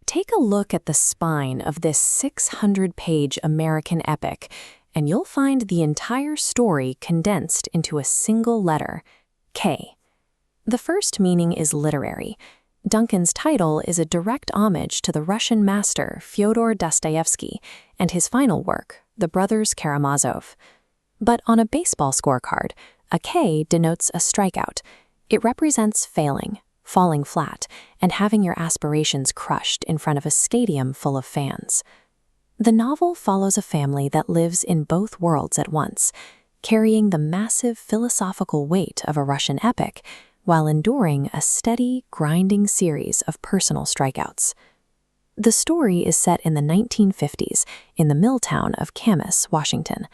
Take a look at the spine of this 600-page American epic, and you'll find the entire story condensed into a single letter, K. The first meaning is literary. Duncan's title is a direct homage to the Russian master Fyodor Dostoevsky and his final work, The Brothers Karamazov. But on a baseball scorecard, a K denotes a strikeout. It represents failing, falling flat, and having your aspirations crushed in front of a stadium full of fans. The novel follows a family that lives in both worlds at once, carrying the massive philosophical weight of a Russian epic while enduring a steady, grinding series of personal strikeouts. The story is set in the 1950s in the mill town of Camas, Washington.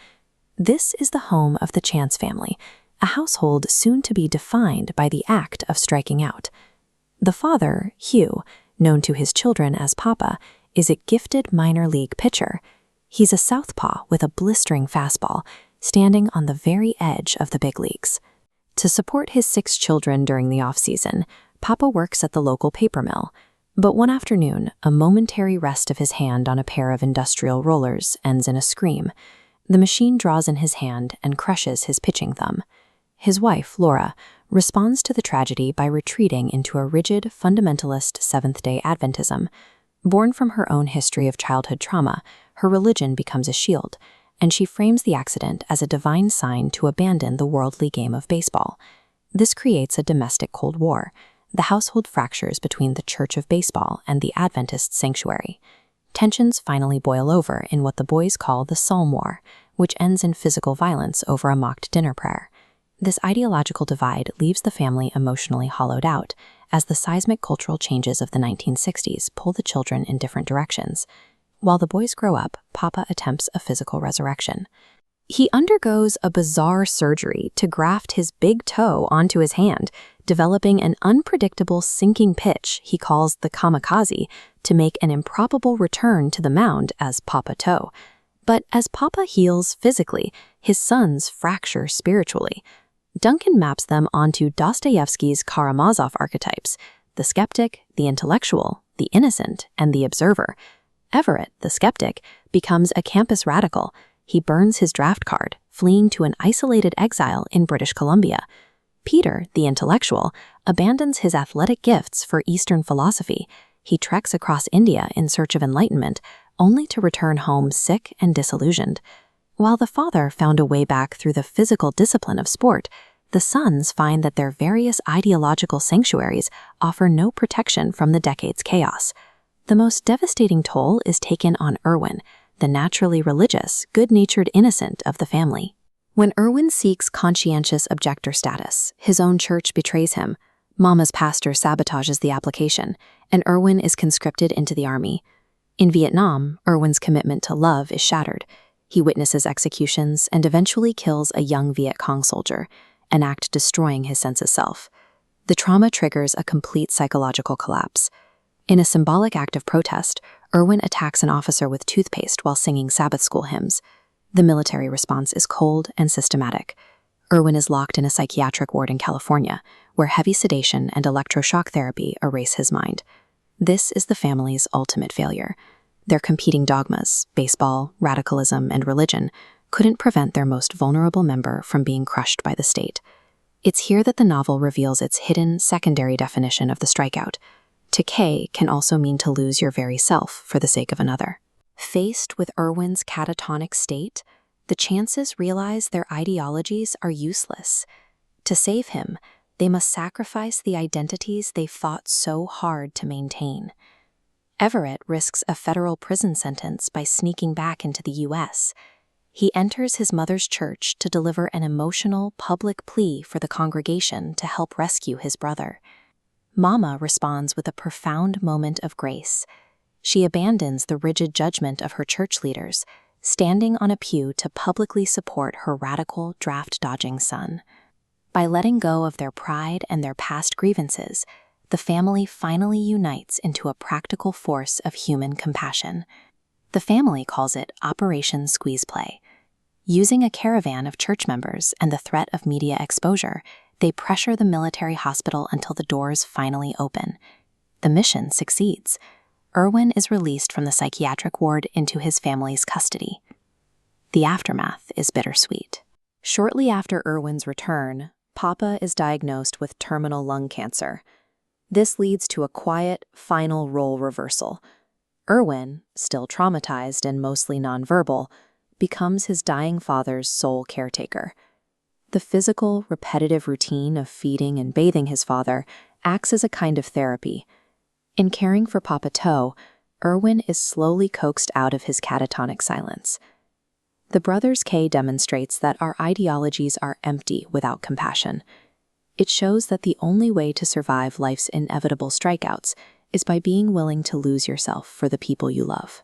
This is the home of the Chance family, a household soon to be defined by the act of striking out. The father, Hugh, known to his children as Papa, is a gifted minor league pitcher. He's a southpaw with a blistering fastball, standing on the very edge of the big leagues. To support his 6 children during the off-season, Papa works at the local paper mill. But one afternoon, a momentary rest of his hand on a pair of industrial rollers ends in a scream. The machine draws in his hand and crushes his pitching thumb. His wife, Laura, responds to the tragedy by retreating into a rigid, fundamentalist Seventh-day Adventism. Born from her own history of childhood trauma, her religion becomes a shield, and she frames the accident as a divine sign to abandon the worldly game of baseball. This creates a domestic Cold War. The household fractures between the Church of Baseball and the Adventist sanctuary. Tensions finally boil over in what the boys call the Psalm War, which ends in physical violence over a mocked dinner prayer. This ideological divide leaves the family emotionally hollowed out, as the seismic cultural changes of the 1960s pull the children in different directions. While the boys grow up, Papa attempts a physical resurrection. He undergoes a bizarre surgery to graft his big toe onto his hand, developing an unpredictable sinking pitch he calls the kamikaze to make an improbable return to the mound as Papa Toe. But as Papa heals physically, his sons fracture spiritually. Duncan maps them onto Dostoevsky's Karamazov archetypes: the skeptic, the intellectual, the innocent, and the observer. Everett, the skeptic, becomes a campus radical. He burns his draft card, fleeing to an isolated exile in British Columbia. Peter, the intellectual, abandons his athletic gifts for Eastern philosophy. He treks across India in search of enlightenment, only to return home sick and disillusioned. While the father found a way back through the physical discipline of sport, the sons find that their various ideological sanctuaries offer no protection from the decade's chaos. The most devastating toll is taken on Erwin, the naturally religious, good-natured innocent of the family. When Erwin seeks conscientious objector status, his own church betrays him. Mama's pastor sabotages the application, and Erwin is conscripted into the army. In Vietnam, Erwin's commitment to love is shattered. He witnesses executions and eventually kills a young Viet Cong soldier, an act destroying his sense of self. The trauma triggers a complete psychological collapse. In a symbolic act of protest, Erwin attacks an officer with toothpaste while singing Sabbath school hymns. The military response is cold and systematic. Erwin is locked in a psychiatric ward in California, where heavy sedation and electroshock therapy erase his mind. This is the family's ultimate failure. Their competing dogmas, baseball, radicalism, and religion, couldn't prevent their most vulnerable member from being crushed by the state. It's here that the novel reveals its hidden, secondary definition of the strikeout. To K can also mean to lose your very self for the sake of another. Faced with Erwin's catatonic state, the Chances realize their ideologies are useless. To save him, they must sacrifice the identities they fought so hard to maintain. Everett risks a federal prison sentence by sneaking back into the U.S. He enters his mother's church to deliver an emotional, public plea for the congregation to help rescue his brother. Mama responds with a profound moment of grace. She abandons the rigid judgment of her church leaders, standing on a pew to publicly support her radical, draft-dodging son. By letting go of their pride and their past grievances, the family finally unites into a practical force of human compassion. The family calls it Operation Squeeze Play. Using a caravan of church members and the threat of media exposure, they pressure the military hospital until the doors finally open. The mission succeeds. Erwin is released from the psychiatric ward into his family's custody. The aftermath is bittersweet. Shortly after Erwin's return, Papa is diagnosed with terminal lung cancer. This leads to a quiet, final role reversal. Erwin, still traumatized and mostly nonverbal, becomes his dying father's sole caretaker. The physical, repetitive routine of feeding and bathing his father acts as a kind of therapy. In caring for Papa Toe, Erwin is slowly coaxed out of his catatonic silence. The Brothers K demonstrates that our ideologies are empty without compassion. It shows that the only way to survive life's inevitable strikeouts is by being willing to lose yourself for the people you love.